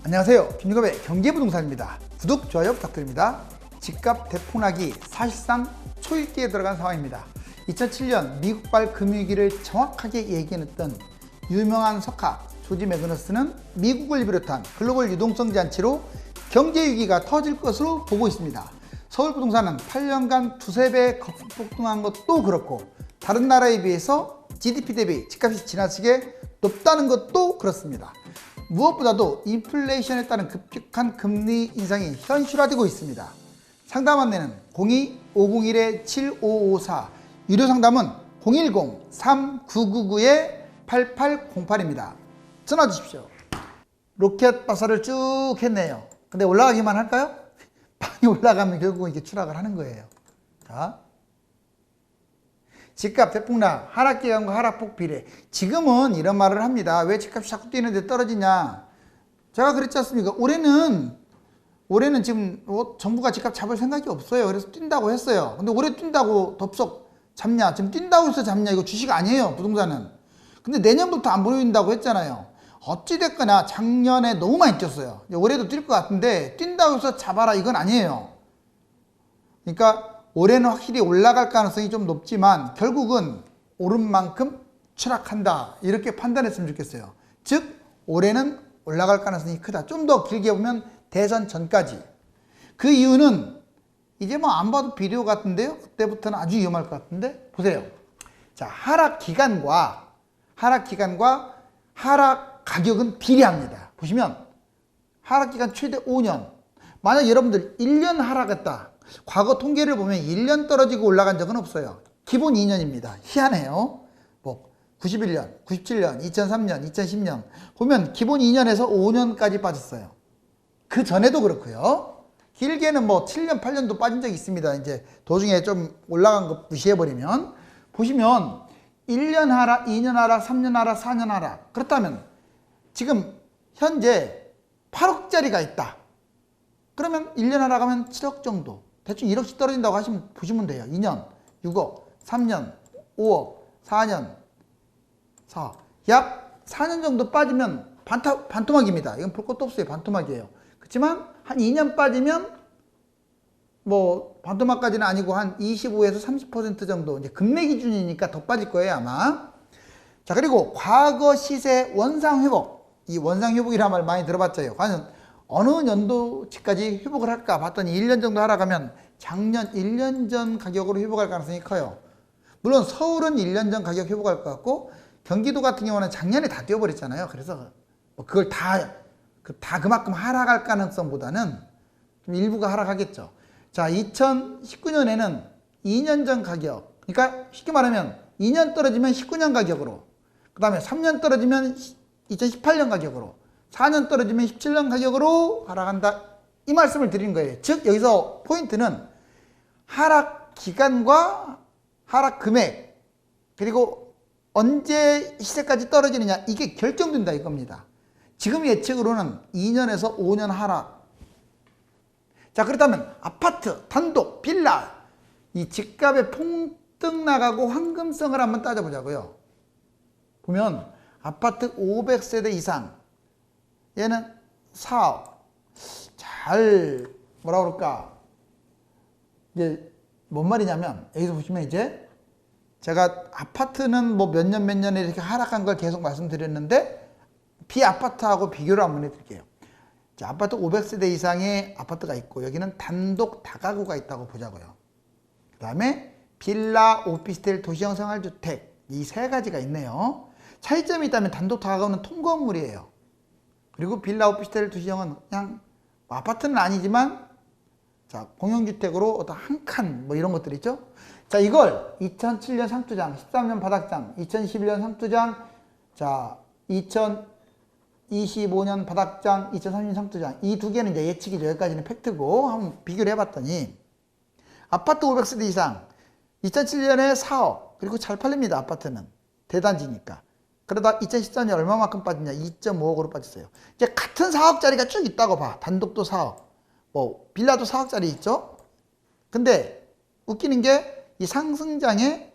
안녕하세요. 김유갑의 경제부동산입니다. 구독, 좋아요 부탁드립니다. 집값 대폭락이 사실상 초읽기에 들어간 상황입니다. 2007년 미국발 금융위기를 정확하게 예견했던 유명한 석학 조지 매그너스는 미국을 비롯한 글로벌 유동성 잔치로 경제위기가 터질 것으로 보고 있습니다. 서울부동산은 8년간 두세 배 거품 폭등한 것도 그렇고 다른 나라에 비해서 GDP 대비 집값이 지나치게 높다는 것도 그렇습니다. 무엇보다도 인플레이션에 따른 급격한 금리 인상이 현실화되고 있습니다. 상담 안내는 02-501-7554, 유료 상담은 010-3999-8808입니다. 전화 주십시오. 로켓 발사를 쭉 했네요. 근데 올라가기만 할까요? 많이 올라가면 결국은 이게 추락을 하는 거예요. 자, 집값 대폭락, 하락기간과 하락폭 비례. 지금은 이런 말을 합니다. 왜 집값이 자꾸 뛰는데 떨어지냐? 제가 그랬지 않습니까? 올해는 지금 정부가 집값 잡을 생각이 없어요. 그래서 뛴다고 했어요. 근데 올해 뛴다고 덥석 잡냐? 지금 뛴다고 해서 잡냐? 이거 주식 아니에요, 부동산은. 근데 내년부터 안 보인다고 했잖아요. 어찌됐거나 작년에 너무 많이 뛰었어요. 올해도 뛸 것 같은데 뛴다고 해서 잡아라 이건 아니에요. 그러니까 올해는 확실히 올라갈 가능성이 좀 높지만 결국은 오른 만큼 추락한다 이렇게 판단했으면 좋겠어요. 즉 올해는 올라갈 가능성이 크다. 좀 더 길게 보면 대선 전까지. 그 이유는 이제 뭐 안 봐도 비디오 같은데요. 그때부터는 아주 위험할 것 같은데 보세요. 자, 하락 기간과 하락 가격은 비례합니다. 보시면 하락 기간 최대 5년. 만약 여러분들 1년 하락했다. 과거 통계를 보면 1년 떨어지고 올라간 적은 없어요. 기본 2년입니다. 희한해요. 뭐 91년, 97년, 2003년, 2010년 보면 기본 2년에서 5년까지 빠졌어요. 그 전에도 그렇고요. 길게는 뭐 7년, 8년도 빠진 적이 있습니다. 이제 도중에 좀 올라간 거 무시해버리면 보시면 1년 하락, 2년 하락, 3년 하락, 4년 하락. 그렇다면 지금 현재 8억짜리가 있다. 그러면 1년 하락하면 7억 정도. 대충 1억씩 떨어진다고 보시면 돼요. 2년 6억, 3년 5억, 4년 4억. 약 4년 정도 빠지면 반토막입니다. 이건 볼 것도 없어요. 반토막이에요. 그렇지만 한 2년 빠지면 뭐 반토막까지는 아니고 한 25에서 30% 정도 이제 금매 기준이니까 더 빠질 거예요 아마. 자, 그리고 과거 시세 원상 회복. 이 원상 회복이라는 말 많이 들어봤죠. 과연 어느 연도치까지 회복을 할까 봤더니 1년 정도 하락하면 작년 1년 전 가격으로 회복할 가능성이 커요. 물론 서울은 1년 전 가격 회복할 것 같고 경기도 같은 경우는 작년에 다 뛰어버렸잖아요. 그래서 뭐 그걸 다 그만큼 하락할 가능성보다는 좀 일부가 하락하겠죠. 자, 2019년에는 2년 전 가격, 그러니까 쉽게 말하면 2년 떨어지면 19년 가격으로, 그 다음에 3년 떨어지면 2018년 가격으로, 4년 떨어지면 17년 가격으로 하락한다. 이 말씀을 드리는 거예요. 즉 여기서 포인트는 하락 기간과 하락 금액 그리고 언제 시세까지 떨어지느냐 이게 결정된다 이겁니다. 지금 예측으로는 2년에서 5년 하락. 자, 그렇다면 아파트, 단독, 빌라 이 집값의 폭등 나가고 황금성을 한번 따져보자고요. 보면 아파트 500세대 이상 얘는 4억. 잘 뭐라 그럴까? 이제 뭔 말이냐면 여기서 보시면 이제 제가 아파트는 뭐 몇 년에 이렇게 하락한 걸 계속 말씀드렸는데 비아파트하고 비교를 한번 해드릴게요. 자, 아파트 500세대 이상의 아파트가 있고 여기는 단독 다가구가 있다고 보자고요. 그 다음에 빌라, 오피스텔, 도시형 생활주택 이 세 가지가 있네요. 차이점이 있다면 단독 다가구는 통건물이에요. 그리고 빌라, 오피스텔, 도시형은 그냥 아파트는 아니지만 자, 공용주택으로 어떤 한 칸 뭐 이런 것들 있죠. 자, 이걸 2007년 상투장, 13년 바닥장, 2011년 상투장, 자 2025년 바닥장, 2030년 상투장 이 두 개는 이제 예측이죠. 여기까지는 팩트고 한번 비교를 해봤더니 아파트 500세대 이상 2007년에 4억 그리고 잘 팔립니다. 아파트는 대단지니까. 그러다 2014년에 얼마만큼 빠졌냐? 2.5억으로 빠졌어요. 이제 같은 4억짜리가 쭉 있다고 봐. 단독도 4억. 뭐 빌라도 4억짜리 있죠? 근데 웃기는 게 이 상승장에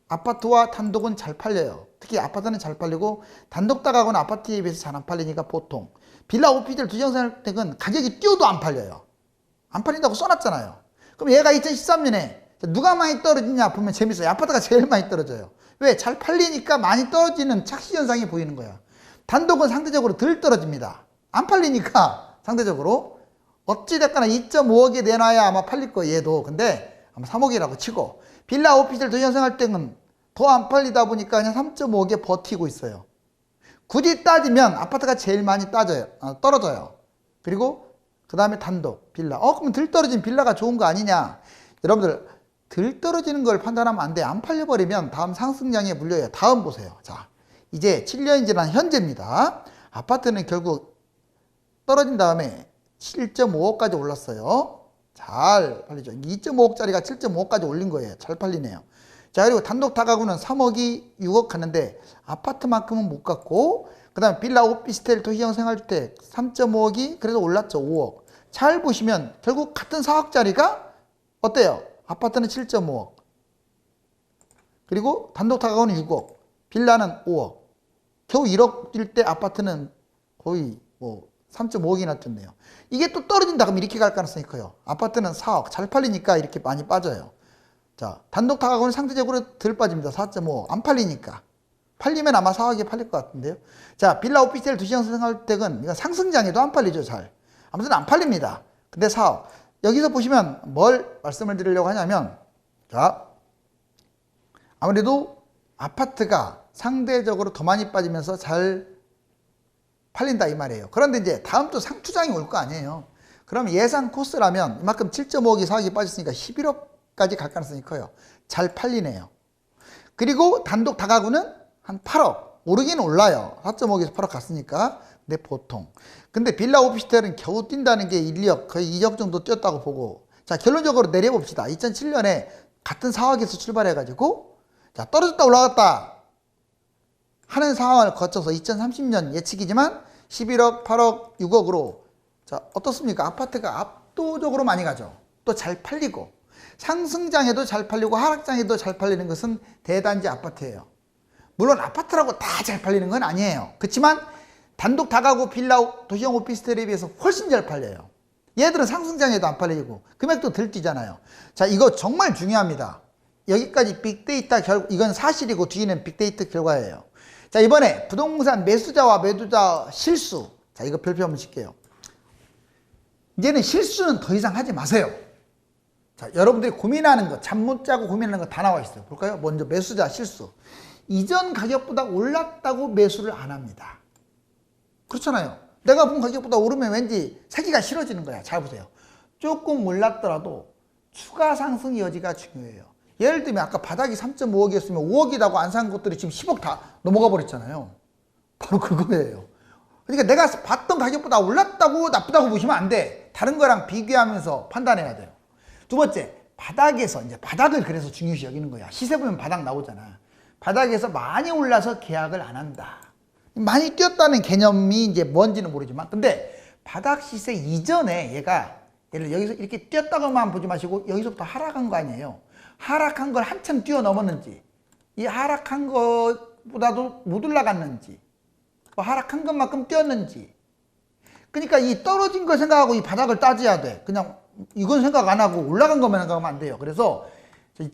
아파트와 단독은 잘 팔려요. 특히 아파트는 잘 팔리고 단독 다가구는 아파트에 비해서 잘 안 팔리니까 보통 빌라 오피스텔 두정선택은 가격이 뛰어도 안 팔려요. 안 팔린다고 써놨잖아요. 그럼 얘가 2013년에 누가 많이 떨어지냐 보면 재밌어요. 아파트가 제일 많이 떨어져요. 왜? 잘 팔리니까 많이 떨어지는 착시 현상이 보이는 거야. 단독은 상대적으로 덜 떨어집니다. 안 팔리니까 상대적으로 어찌됐거나 2.5억에 내놔야 아마 팔릴 거예요. 얘도. 근데 아마 3억이라고 치고, 빌라 오피스텔 도시현생활땡은 더 안 팔리다 보니까 그냥 3.5억에 버티고 있어요. 굳이 따지면 아파트가 제일 많이 떨어져요. 그리고 그 다음에 단독, 빌라. 그럼 덜 떨어진 빌라가 좋은 거 아니냐? 여러분들, 덜 떨어지는 걸 판단하면 안 돼. 안 팔려버리면 다음 상승장에 물려요. 다음 보세요. 자, 이제 7년이 지난 현재입니다. 아파트는 결국 떨어진 다음에 7.5억까지 올랐어요. 잘 팔리죠. 2.5억짜리가 7.5억까지 올린 거예요. 잘 팔리네요. 자, 그리고 단독 다가구는 3억이 6억 갔는데 아파트만큼은 못 갔고, 그 다음에 빌라 오피스텔 도시형 생활주택 3.5억이 그래도 올랐죠. 5억. 잘 보시면 결국 같은 4억짜리가 어때요? 아파트는 7.5억. 그리고 단독 다가구는 6억. 빌라는 5억. 겨우 1억일 때 아파트는 거의 3.5억이나 떴네요. 이게 또 떨어진다 그러면 이렇게 갈 가능성이 커요. 아파트는 4억. 잘 팔리니까 이렇게 많이 빠져요. 자, 단독 다가구는 상대적으로 덜 빠집니다. 4.5억. 안 팔리니까. 팔리면 아마 4억에 팔릴 것 같은데요. 자, 빌라 오피스텔 도시형 생활주택은 이건 상승장에도 안 팔리죠. 잘. 아무튼 안 팔립니다. 근데 4억. 여기서 보시면 뭘 말씀을 드리려고 하냐면, 자, 아무래도 아파트가 상대적으로 더 많이 빠지면서 잘 팔린다 이 말이에요. 그런데 이제 다음 또 상투장이 올 거 아니에요. 그럼 예상 코스라면 이만큼 7.5억이 4억이 빠졌으니까 11억까지 갈 가능성이 커요. 잘 팔리네요. 그리고 단독 다가구는 한 8억. 오르긴 올라요. 4.5억에서 8억 갔으니까. 근데 보통. 근데 빌라 오피스텔은 겨우 뛴다는 게 1, 2억, 거의 2억 정도 뛰었다고 보고. 자, 결론적으로 내려봅시다. 2007년에 같은 4억에서 출발해가지고, 자, 떨어졌다 올라갔다 하는 상황을 거쳐서 2030년 예측이지만 11억, 8억, 6억으로, 자, 어떻습니까? 아파트가 압도적으로 많이 가죠. 또 잘 팔리고, 상승장에도 잘 팔리고 하락장에도 잘 팔리는 것은 대단지 아파트예요. 물론 아파트라고 다 잘 팔리는 건 아니에요. 그렇지만 단독 다가구 빌라 도시형 오피스텔에 비해서 훨씬 잘 팔려요. 얘들은 상승장에도 안 팔리고 금액도 덜 뛰잖아요. 자, 이거 정말 중요합니다. 여기까지 빅데이터 결과, 이건 사실이고 뒤에는 빅데이터 결과예요. 자, 이번에 부동산 매수자와 매도자 실수. 자, 이거 별표 한번 칠게요. 이제는 실수는 더 이상 하지 마세요. 자, 여러분들이 고민하는 거, 잠 못 자고 고민하는 거 다 나와 있어요. 볼까요? 먼저 매수자 실수. 이전 가격보다 올랐다고 매수를 안 합니다. 그렇잖아요. 내가 본 가격보다 오르면 왠지 사기가 싫어지는 거야. 잘 보세요. 조금 올랐더라도 추가 상승 여지가 중요해요. 예를 들면 아까 바닥이 3.5억이었으면 5억이라고 안 산 것들이 지금 10억 다 넘어가 버렸잖아요. 바로 그거예요. 그러니까 내가 봤던 가격보다 올랐다고 나쁘다고 보시면 안 돼. 다른 거랑 비교하면서 판단해야 돼요. 두 번째, 바닥에서, 이제 바닥을 그래서 중요시 여기는 거야. 시세 보면 바닥 나오잖아. 바닥에서 많이 올라서 계약을 안 한다. 많이 뛰었다는 개념이 이제 뭔지는 모르지만, 근데 바닥 시세 이전에 얘가, 예를 들어 여기서 이렇게 뛰었다고만 보지 마시고 여기서부터 하락한 거 아니에요. 하락한 걸 한참 뛰어넘었는지, 이 하락한 것보다도 못 올라갔는지, 하락한 것만큼 뛰었는지. 그러니까 이 떨어진 걸 생각하고 이 바닥을 따져야 돼. 그냥 이건 생각 안 하고 올라간 것만 생각하면 안 돼요. 그래서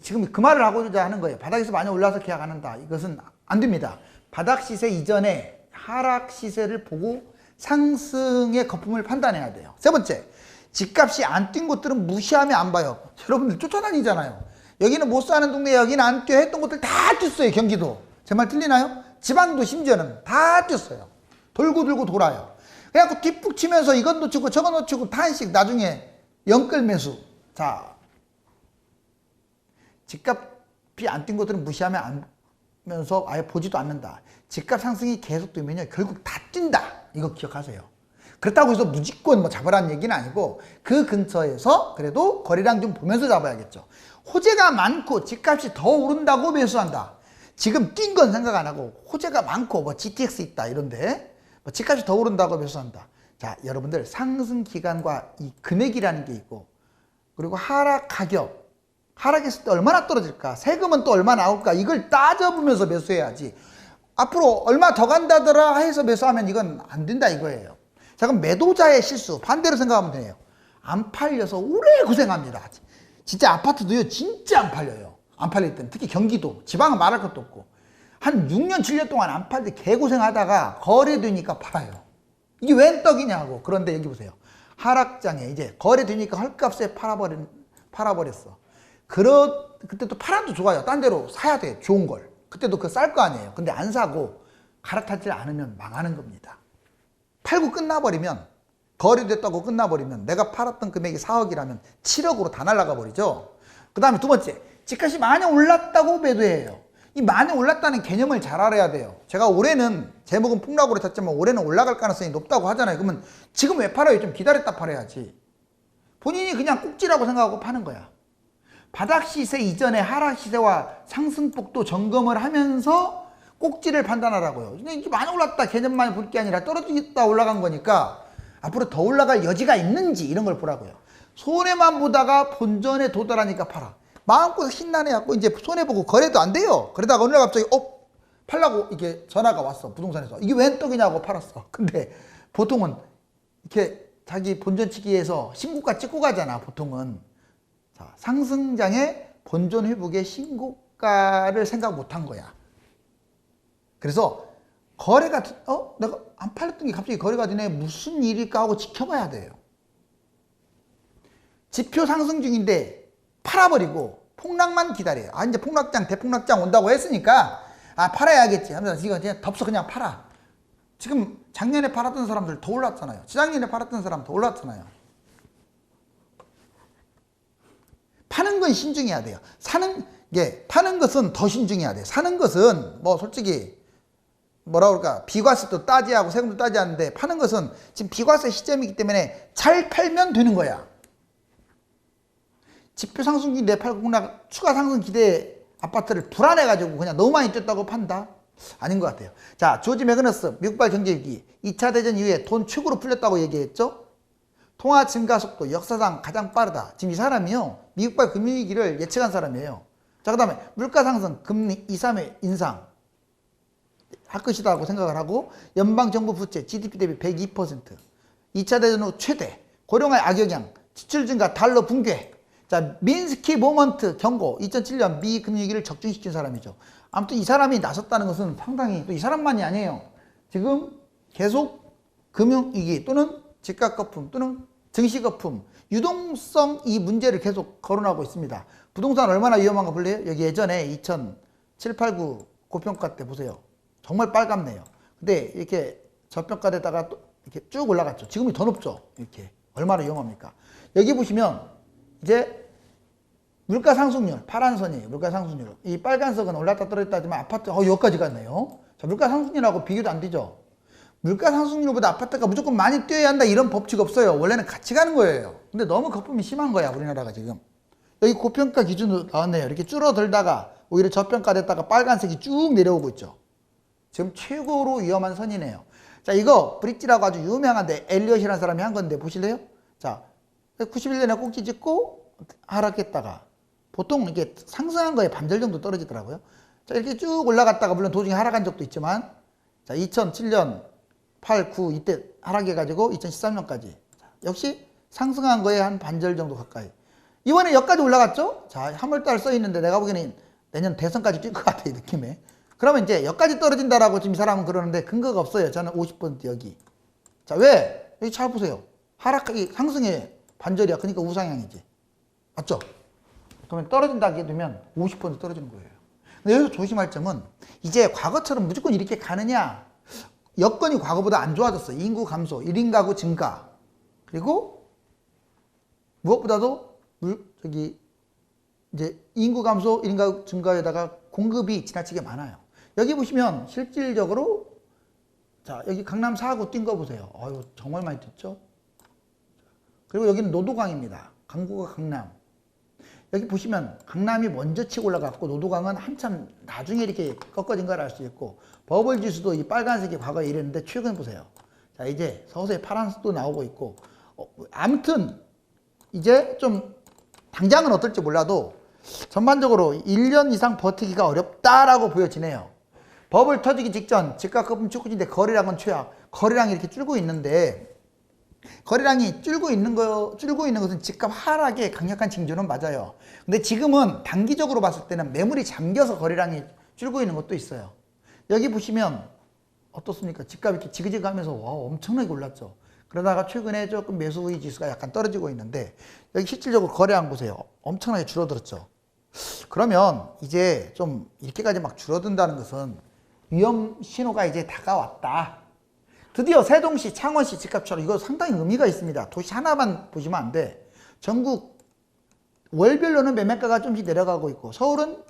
지금 그 말을 하고자 하는 거예요. 바닥에서 많이 올라서 계약 안 한다. 이것은 안 됩니다. 바닥 시세 이전에 하락 시세를 보고 상승의 거품을 판단해야 돼요. 세 번째, 집값이 안 뛴 곳들은 무시하면 안 봐요. 여러분들 쫓아다니잖아요. 여기는 못 사는 동네, 여기는 안 뛰어 했던 곳들 다 뛰었어요. 경기도. 제 말 틀리나요? 지방도 심지어는 다 뛰었어요. 돌고 돌고 돌아요. 그래갖고 뒷북 치면서 이건 놓치고 저건 놓치고 탄식 나중에 연끌 매수. 자, 집값이 안 뛴 것들은 무시하면서 아예 보지도 않는다. 집값 상승이 계속되면요 결국 다 뛴다. 이거 기억하세요. 그렇다고 해서 무조건 잡으라는 얘기는 아니고 그 근처에서 그래도 거래량 좀 보면서 잡아야겠죠. 호재가 많고 집값이 더 오른다고 매수한다. 지금 뛴 건 생각 안 하고 호재가 많고 GTX 있다 이런데 집값이 더 오른다고 매수한다. 자, 여러분들 상승 기간과 이 금액이라는 게 있고, 그리고 하락 가격, 하락했을 때 얼마나 떨어질까, 세금은 또 얼마 나올까, 이걸 따져보면서 매수해야지 앞으로 얼마 더 간다더라 해서 매수하면 이건 안 된다 이거예요. 자, 그럼 매도자의 실수 반대로 생각하면 돼요. 안 팔려서 오래 고생합니다. 진짜 아파트도요 진짜 안 팔려요. 안 팔릴 때는 특히 경기도 지방은 말할 것도 없고 한 6년 7년 동안 안 팔 때 개고생하다가 거래되니까 팔아요. 이게 웬 떡이냐고. 그런데 여기 보세요. 하락장에 이제 거래되니까 헐값에 팔아버렸어. 그때 또 팔아도 좋아요. 딴 데로 사야 돼. 좋은 걸. 그때도 그거 쌀 거 아니에요. 근데 안 사고 갈아타지 않으면 망하는 겁니다. 팔고 끝나버리면, 거래됐다고 끝나버리면 내가 팔았던 금액이 4억이라면 7억으로 다 날아가 버리죠. 그 다음에 두 번째, 집값이 많이 올랐다고 매도해요. 이 많이 올랐다는 개념을 잘 알아야 돼요. 제가 올해는, 제목은 폭락으로 쳤지만 올해는 올라갈 가능성이 높다고 하잖아요. 그러면 지금 왜 팔아요? 좀 기다렸다 팔아야지. 본인이 그냥 꼭지라고 생각하고 파는 거야. 바닥 시세 이전에 하락 시세와 상승폭도 점검을 하면서 꼭지를 판단하라고요. 근데 이게 많이 올랐다 개념만 볼 게 아니라 떨어지겠다 올라간 거니까 앞으로 더 올라갈 여지가 있는지 이런 걸 보라고요. 손해만 보다가 본전에 도달하니까 팔아. 마음껏 신나네 갖고 이제 손해보고 거래도 안 돼요. 그러다가 어느 날 갑자기 팔라고 이게 전화가 왔어. 부동산에서. 이게 웬 떡이냐고 팔았어. 근데 보통은 이렇게 자기 본전치기에서 신고가 찍고 가잖아. 보통은. 자, 상승장의 본전 회복의 신고가를 생각 못한 거야. 그래서 거래가 내가 안 팔렸던 게 갑자기 거래가 되네. 무슨 일일까 하고 지켜봐야 돼요. 지표 상승 중인데 팔아버리고 폭락만 기다려요. 아, 이제 폭락장 대폭락장 온다고 했으니까 팔아야겠지 하면서 이거 그냥 덥석 그냥 팔아. 지금 작년에 팔았던 사람들 더 올랐잖아요. 지작년에 팔았던 사람 더 올랐잖아요. 파는 건 신중해야 돼요. 파는 것은 더 신중해야 돼요. 사는 것은 뭐 솔직히 뭐라 그럴까, 비과세도 따지하고 세금도 따지하는데 파는 것은 지금 비과세 시점이기 때문에 잘 팔면 되는 거야. 지표 상승 기대 팔고 그냥 추가 상승 기대 아파트를 불안해가지고 그냥 너무 많이 뛰었다고 판다? 아닌 것 같아요. 자, 조지 매그너스 미국발 경제위기 2차 대전 이후에 돈 최고로 풀렸다고 얘기했죠. 통화 증가 속도 역사상 가장 빠르다. 지금 이 사람이요 미국발 금융위기를 예측한 사람이에요. 자, 그 다음에 물가 상승, 금리 2, 3회 인상 할 것이다고 생각을 하고, 연방정부 부채 GDP 대비 102%, 2차 대전 후 최대, 고령화의 악영향, 지출 증가, 달러 붕괴. 자, 민스키 모먼트 경고, 2007년 미 금융위기를 적중시킨 사람이죠. 아무튼 이 사람이 나섰다는 것은 상당히, 또 이 사람만이 아니에요. 지금 계속 금융위기 또는 집값거품 또는 증시거품, 유동성 이 문제를 계속 거론하고 있습니다. 부동산 얼마나 위험한가 볼래요? 여기 예전에 2007, 8, 9 고평가 때 보세요. 정말 빨갛네요. 근데 이렇게 저평가되다가 또 이렇게 쭉 올라갔죠. 지금이 더 높죠. 이렇게 얼마나 위험합니까? 여기 보시면 이제 물가 상승률, 파란 선이에요. 물가 상승률. 이 빨간색은 올랐다 떨어졌다 하지만 아파트 여기까지 갔네요. 자, 물가 상승률하고 비교도 안 되죠. 물가 상승률보다 아파트가 무조건 많이 뛰어야 한다 이런 법칙 없어요. 원래는 같이 가는 거예요. 근데 너무 거품이 심한 거야, 우리나라가 지금. 여기 고평가 기준으로 나왔네요. 이렇게 줄어들다가 오히려 저평가됐다가 빨간색이 쭉 내려오고 있죠. 지금 최고로 위험한 선이네요. 자, 이거 브릿지라고 아주 유명한데 엘리엇이라는 사람이 한 건데 보실래요? 자, 91년에 꼭지 찍고 하락했다가 보통 이게 상승한 거에 반절 정도 떨어지더라고요. 자, 이렇게 쭉 올라갔다가 물론 도중에 하락한 적도 있지만, 자, 2007년 8, 9 이때 하락해가지고 2013년까지 역시 상승한 거에 한 반절 정도 가까이. 이번에 여기까지 올라갔죠? 자, 3월달 써 있는데 내가 보기에는 내년 대선까지 뛸 것 같아, 이 느낌에. 그러면 이제 여기까지 떨어진다라고 지금 이 사람은 그러는데 근거가 없어요. 저는 50% 여기. 자, 왜? 여기 잘 보세요. 하락하기, 상승의 반절이야. 그러니까 우상향이지. 맞죠? 그러면 떨어진다게 되면 50% 떨어지는 거예요. 근데 여기서 조심할 점은 이제 과거처럼 무조건 이렇게 가느냐. 여건이 과거보다 안 좋아졌어. 인구 감소, 1인 가구 증가. 그리고 무엇보다도 이제 인구 감소, 1인 가구 증가에다가 공급이 지나치게 많아요. 여기 보시면 실질적으로, 자, 여기 강남 4구 뛴 거 보세요. 아유, 정말 많이 뛰었죠? 그리고 여기는 노도강입니다. 강구가 강남. 여기 보시면 강남이 먼저 치고 올라갔고 노도강은 한참 나중에 이렇게 꺾어진 걸 알 수 있고, 버블 지수도 이 빨간색이 과거에 이랬는데 최근 보세요. 자, 이제 서서히 파란색도 나오고 있고, 아무튼 이제 좀 당장은 어떨지 몰라도 전반적으로 1년 이상 버티기가 어렵다라고 보여지네요. 버블 터지기 직전 집값 거품 축구진데 거래량은 최악. 거래량이 이렇게 줄고 있는데 거래량이 줄고 있는 것은 집값 하락의 강력한 징조는 맞아요. 근데 지금은 단기적으로 봤을 때는 매물이 잠겨서 거래량이 줄고 있는 것도 있어요. 여기 보시면 어떻습니까? 집값이 이렇게 지그재그하면서 와, 엄청나게 올랐죠. 그러다가 최근에 조금 매수 우위 지수가 약간 떨어지고 있는데 여기 실질적으로 거래량 보세요. 엄청나게 줄어들었죠. 그러면 이제 좀 이렇게까지 막 줄어든다는 것은 위험 신호가 이제 다가왔다. 드디어 세종시, 창원시 집값처럼 이거 상당히 의미가 있습니다. 도시 하나만 보시면 안 돼. 전국 월별로는 매매가가 좀씩 내려가고 있고 서울은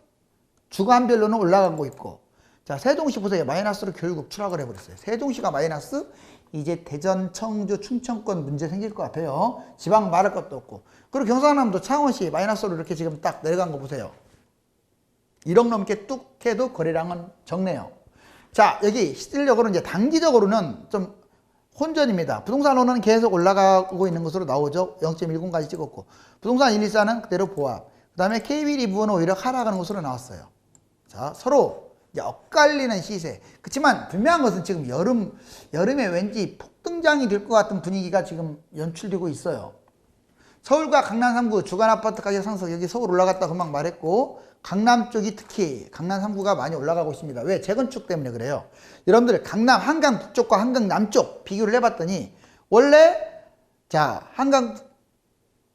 주간별로는 올라가고 있고 자 세종시 보세요. 마이너스로 결국 추락을 해버렸어요. 세종시가 마이너스 이제 대전, 청주, 충청권 문제 생길 것 같아요. 지방 말할 것도 없고 그리고 경상남도 창원시 마이너스로 이렇게 지금 딱 내려간 거 보세요. 1억 넘게 뚝 해도 거래량은 적네요. 자 여기 실질적으로 이제 단기적으로는 좀 혼전입니다. 부동산론은 계속 올라가고 있는 것으로 나오죠. 0.10까지 찍었고 부동산 114는 그대로 보합. 그 다음에 KB 리브는 오히려 하락하는 것으로 나왔어요. 자 서로 이제 엇갈리는 시세. 그렇지만 분명한 것은 지금 여름에 왠지 폭등장이 될 것 같은 분위기가 지금 연출되고 있어요. 서울과 강남 3구 주간 아파트 가격 상승 여기 서울 올라갔다 금방 말했고 강남 쪽이 특히 강남 3구가 많이 올라가고 있습니다. 왜? 재건축 때문에 그래요. 여러분들 강남 한강 북쪽과 한강 남쪽 비교를 해봤더니 원래 자 한강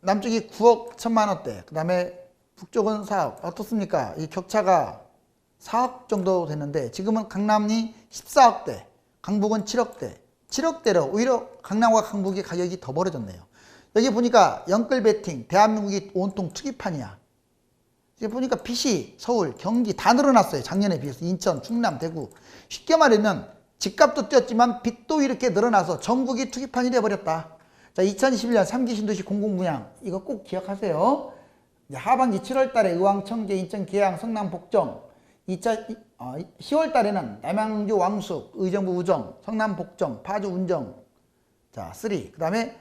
남쪽이 9억 1천만 원대 그 다음에 북쪽은 4억 어떻습니까? 이 격차가 4억 정도 됐는데 지금은 강남이 14억대 강북은 7억대 7억대로 오히려 강남과 강북의 가격이 더 벌어졌네요. 여기 보니까 영끌 베팅 대한민국이 온통 투기판이야. 이제 보니까 빚이 서울, 경기 다 늘어났어요. 작년에 비해서 인천, 충남, 대구. 쉽게 말하면 집값도 뛰었지만 빚도 이렇게 늘어나서 전국이 투기판이 돼버렸다. 자, 2021년 3기 신도시 공공분양 이거 꼭 기억하세요. 이제 하반기 7월 달에 의왕, 청계, 인천, 계양, 성남, 복정 10월 달에는 남양주, 왕숙, 의정부, 우정, 성남, 복정, 파주, 운정 자, 3. 그 다음에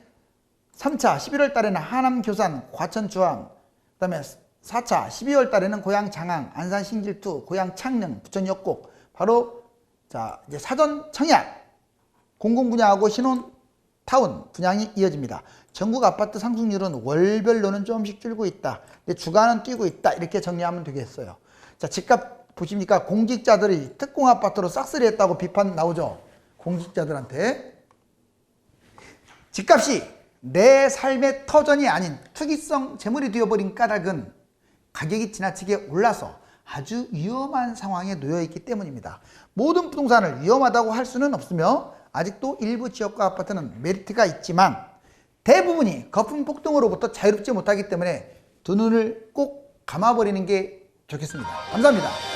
3차 11월 달에는 하남, 교산, 과천, 주황 그 다음에 4차 12월 달에는 고양 장항, 안산 신길투, 고양 창릉, 부천 역곡 바로 자 이제 사전 청약 공공분양하고 신혼타운 분양이 이어집니다. 전국 아파트 상승률은 월별로는 조금씩 줄고 있다. 근데 주간은 뛰고 있다. 이렇게 정리하면 되겠어요. 자 집값 보십니까? 공직자들이 특공 아파트로 싹쓸이 했다고 비판 나오죠. 공직자들한테 집값이 내 삶의 터전이 아닌 투기성 재물이 되어버린 까닭은 가격이 지나치게 올라서 아주 위험한 상황에 놓여 있기 때문입니다. 모든 부동산을 위험하다고 할 수는 없으며 아직도 일부 지역과 아파트는 메리트가 있지만 대부분이 거품 폭등으로부터 자유롭지 못하기 때문에 두 눈을 꼭 감아버리는 게 좋겠습니다. 감사합니다.